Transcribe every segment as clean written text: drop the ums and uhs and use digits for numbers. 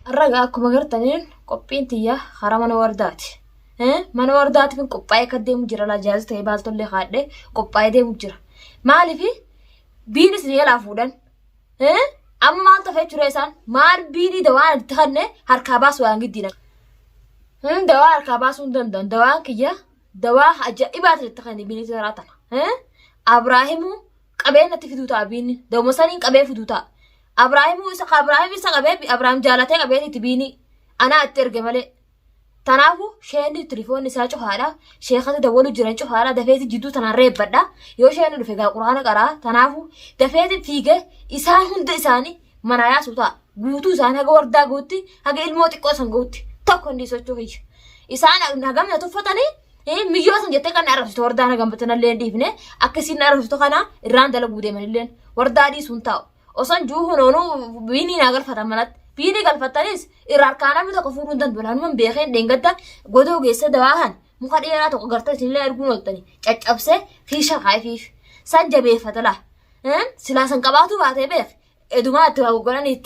الرجاء كم قرتنين قبين تيا خرا من وردات من وردات من قباية كده مجرى لا جاز تهبال تولي خاده قباية ده مجرى ما علي في بيني سنية لافودن أما أنت في تريسان مار بيني دوان تخنة هركاباس وانجي دينا دوا هركاباس وندن دوا كيا دوا عجائبات تخني بيني تراتنا أبراهيمو قبينا تفيدوتا بيني دو مسانين قبي فيدوتا أبراهيم قبي أبراهيم جالته قبي تبيني أنا أترجم ماله تنافو شيني تليفون نساجو حالا شيخة دولو جرانجو حالا دفعت جدو تنارب بدا يو شيني رفيقا قرآن قرا تنافو دفعت فيجة إسان هند إساني منايا سوتا غوتو إسان هجا وردا غوتي هجا الموت قوسن غوتي تكون دي سوتشو هيش إسان نعم نتوفتني ميجوسن جتة كان عرفت وردا نعم بتنا لين ديفنه أكسين عرفت خنا الران دلو بودي من لين وردا دي سنتاو أصلا جوه نونو بيني ناقل فتامنات بيني قال فتانيس إراركانا ميتا كفورون دان بلان من بيخين دينغتا غدو جيسة دواهن مخديرات وقرطة تلي أرغون التاني أبسه فيشا خايفيف سانجا بيف فتلا سلاسن قباتو باتي بيف إدوما تقولان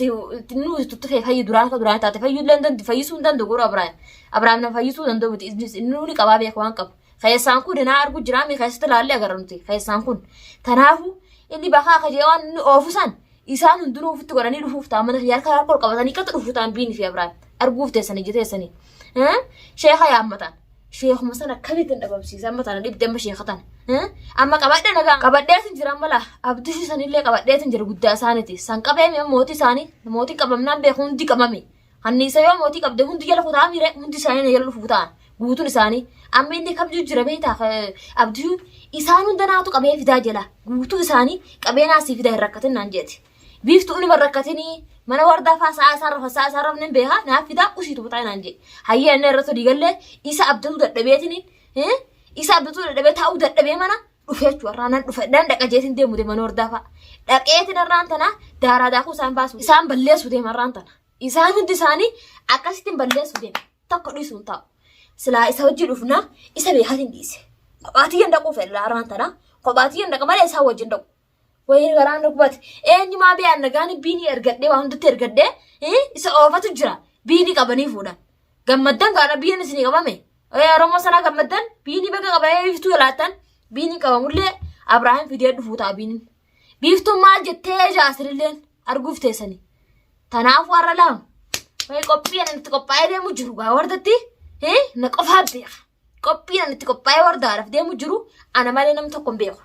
تنو تتفي فاي دوران تاتي فاي لندن فايسون دان دقور أبراهيم نفايسون دان دو بتإزنس إنو لي قبابي أخوان قب خيسانكو دنا أرغو جرامي خيستة لالي أغرمتي خيسانكون تنافو إني بخا خجيوان أوفسان إسان هندونو في تقولاني لفوف تامن خيار كار كل قبضاني كتر لفوتان بين في أبراهيم أرجوف تسني جت تسني شيخ يا أمتان شيخ مثلا كبير تنبأ بسيسان مثلا نبدأ بشيختان أما كبدة نجا كبدة سنجرام ملا أبدي شو سني لك كبدة سنجر قدّا سانتي سان كبه موتي ساني موتي كبمنا بهون كمامي هني سيا موتي كبده هون يلا فوتان ميره هون ساني يلا فوتان غوتو نساني أما إني كبجو جربي تا أبدو إسان هندنا تو كبه في داجلا غوتو ساني كبه ناسي في ده ركعتين نانجتي بيفتو إني بركتني mana warda fasa saraf nen beha na fida usi to butay nanje hayya ne rato digalle isa abdul da dabetini isa abdul da dabeta u da dabe mana dufechu ranan dufe dan da kajetin de mude man warda fa daqeti darantana dara da ku san basu isan ballesu de marantana isan hundi sani akasitin ballesu de takko disunta sila isa wajji dufna isa be hatin dise qobati yanda ko fe larantana qobati yanda kamale isa wajji ndo وين غران ركبت إني ما بيان نجاني بيني أرجع ده وهم ترجع ده إذا أوفت الجرا بيني كبني فودا جمدان كارا بيني سني كبامي يا رام سنا جمدان بيني بقى كبايا يفتو لاتن بيني كبامولة أبراهيم في ديار دفوتا بيني بيفتو ما جتة جاسرلين أرجوف تسني تناف ورلام وين كوبي أنا نتكوباي ده مجرو وردتي نكوفها بيخ كوبي أنا نتكوباي ورد عارف ده مجرو أنا ما لنا متكوم بيخ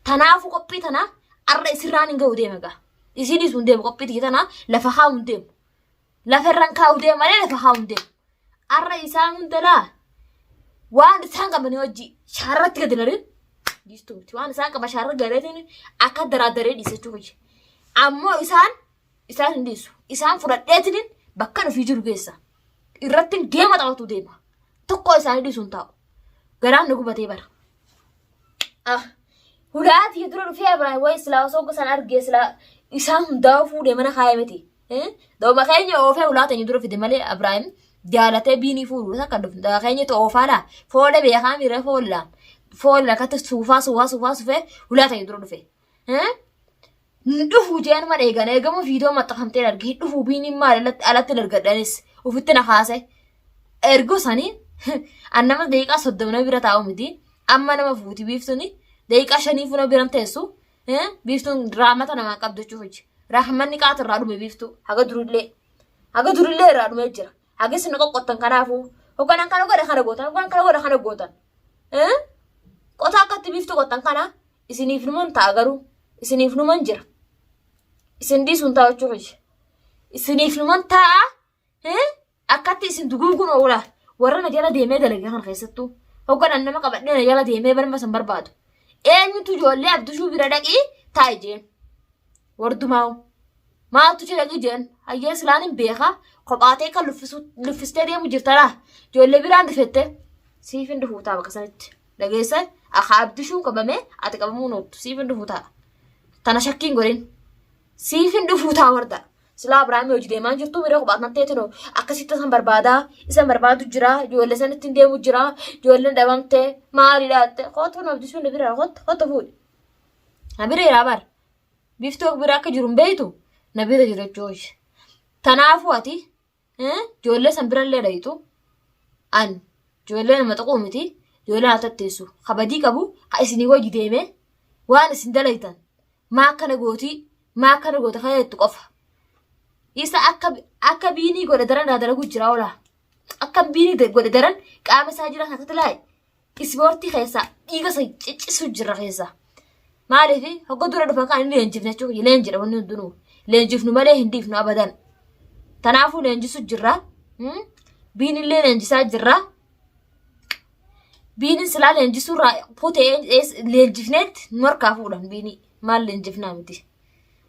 تناف كوبي تنا أرى سرّان إنجا وديم إنجا إسيني سندم قبّي تيجانا لفها وندم لفرّان كاوديم ماله لفها وندم أرى إسان وندلا وان سانغا منيوجي شارت كدلرين ديستو وان سانغا بشارت غريتين أكاد درادري ديستوج أما إسان ديسو إسان فرادتين بكّن في جرجيسا إرتين جيمة تاوتو ديما تقو إسان ديسون تاو غران نقول بتيبر هلات يدرون فيها براي ويسلا وسوق سان أرجسلا إسان دافو ده من خايمتي دو ما خيني أوفى هلات يدرون في دمالي إبراهيم جالته بيني فول وثا كدف دا خيني توفى لا فول بيخام يره فول لا كت سوفا هلات يدرون فيه ندفو جان ما نيجا ما فيديو ما تخمتين أرجع ندفو بيني ما على تلرجع دانس وفتنا خاصة أرجو ساني أنا ما ديك أصدقنا بيرتاو مدي أما أنا ما فوتي بيفتني ديك عشان يفونا بيرنتسو بيفتون درامة أنا ما قبض جوج رحمن نكات الرادو بيفتو حاجة درولة رادو ميجرا حاجة سنقو قطن كنافو وكان كانوا كده خنا قطن قطع كت بيفتو قطن كنا إسني فنون تاجرو إسني فنون جرا إسندي سنتا جوج إسني فنون تا أكتي إسن دقوقون أولا ورنا جلا ديمة دلقي خن خيستو وكان أنا ما قبضنا جلا ديمة برما سنبربادو تجولي عبدو شو بيردك تايجين وردو ما تجولي جين هاي سلانين بيخا قبعتي لفستي دي مجرتلا جولي بيران دفته سيفين دفوتا بكسنت لقيسا أخا عبدو شو كبامي أتكبامو نوت سيفين دفوتا تانا شاكين قرين سيفين دفوتا وردا سلا إبراهيم وجدي ما جرتو ميرا قبعتنا تيتنو أكسيتا سنبربادا إسان بربادو جرا جولي سنتين دي مجرا جولي دوامتي ماري لاتي خوت فنو عبدو شو نبيرا خوت فول نبيرا يرابر بيفتوك براك جرم بيتو نبيرا جرى جوش تنافواتي ijoollee san birallee dhayitu an ijoollee nama xaquu miti ijoollee haa tatteessu kabadii qabu haa isinii hojii deeme waan isin dalaytan maa akkana goota kana jettu qofa isa akka biinii godhe daran dalagu jira ola akka biinii godhe daran qaama isaa jira kan tatilaayi ispoortii keessaa dhiiga isa ciccisu jira keessaa maaliif hogga dura dhufa kan inni leenjifne jechuudha leenjidha wanni hundinuu leenjifnu malee hin dhiifnu abadan tanaafuu leenjisu jirra biinillee leenjisaa jirra biinin silaa leenjisuurraa potee leenjifneetti nu harkaa fuudhan biinii maal leenjifnaa miti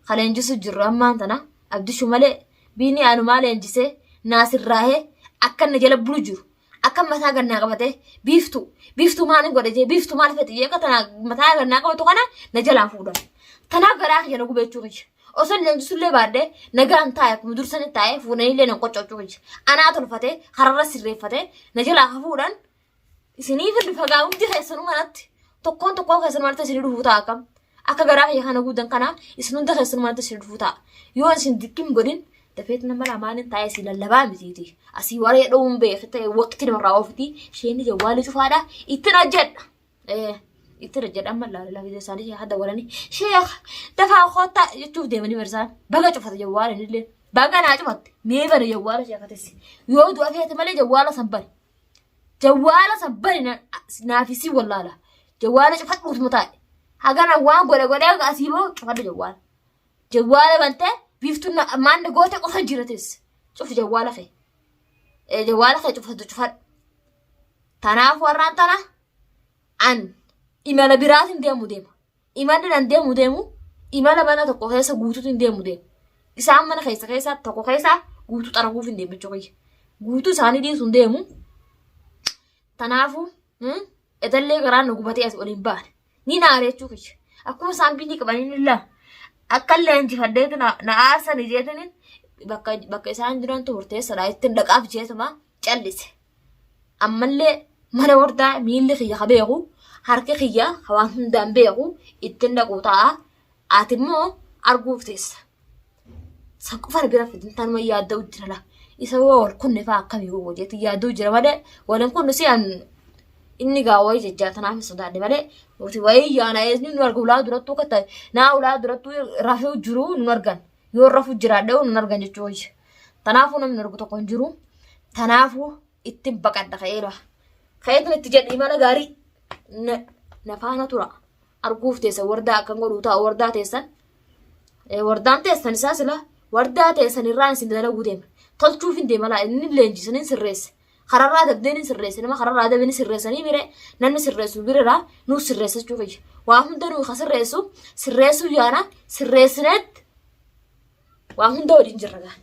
ka leenjisu jirra ammaan tana abdishu malee biinii anumaa leenjisee naasirraahee akka inni jala bulu jiru akka mataa gannaa qabatee biiftuu maaliin godhatee biiftuu maal fedhiyee akka tanaa mataa gannaa qabatu kana na jalaan fuudhan tanaaf garaa kiyya na gubechuu kiyya osoo leenjisullee baadhee nagaan taa'e akkuma dursanii taa'ee fuudhanillee na qoccoochuu kiyya anaa tolfatee hararra sirreeffatee na jalaa fuudhan isinii firdi fagaa hundi keessanuu manatti tokkoon keessanuu manatti isinii dhufuu ta'a akkam akka garaa kiyya kana guutan kana isin hunda keessanuu manatti isinii dhufuu ta'a yoo isin dikkim godhin dafeet nama lamaanin taa'ee si lallabaa mitiiti asii waree dho'uun beekte waqtii namarraa oofiti isheen jawwaala cufaadha ittiin hojjedha ittiin hojjedha amma lafee isaanii hadda walanii sheekh dafaa koottaa jechuuf deemanii barsaan baga cufate jawwaala illee baga naa cufatte mee bane jawwaala sheekates yoo du'a feete malee jawwaala sabbani naafisii wallaala jawwaala cufadhuutuma taa'e hagana waan godhe asii boo cufadhu jawwaala bantee biiftuun maanne goote qofa jirates cuf jawwaala kee cufadhu tanaaf warraan tana an imala biraatiin deema imalli nan deemu imala mana tokko keessa guutuutiin deemu isaan mana keessa tokko keessa guutuu xaraguuf hin deemu jechuudha guutuu isaanii dhiisuun deemu tanaafu edallee garaan nu gubatee as waliin baane ni naaree jechuudha akkuma isaan biinii qabanii illaa akka leenjifaddeetu na aarsanii jeetaniin bakka isaan jiran turteessadha ittiin dhaqaaf jeetuma callise ammallee mana wardaa miilli kiyya ka beeku harki kiyya waan hundaan beeku ittiin dhaquu ta'a atimmoo arguuf teessa san qofa bira fidin tanuma yaadda'u jira la isa wal kunne faa akkamii hojjetu yaadda'u jira malee waliin kun si an inni gaawwaa jajjaatanaaf sodaadde malee nuti wayii yaana eesni nu arga ulaa durattuu katta naa ulaa durattuu rafuu jiru nu argan yoo rafuu jiraadhe nu argan jechuudha tanaafuu namni argu tokko hin jiru tanaafuu ittiin baqadha ka'eera ka'eetu itti jedhi mana gaarii na faana tura arguuf teessan wardaa akkan godhuu ta'a wardaa teessan wardaan teessan isaa sila wardaa teessan irraan isin dalaguu deema tolchuuf hin deema laa inni leenjisaniin sirreesse kararraa dabdeen sirreesse nama kararraa dabeen sirreessanii bire namni sirreessu bireraa nuu sirreessachuu fayya waa hunda nuu ka sirreessu yaana sirreessineet waa hunda waliin jirra gaa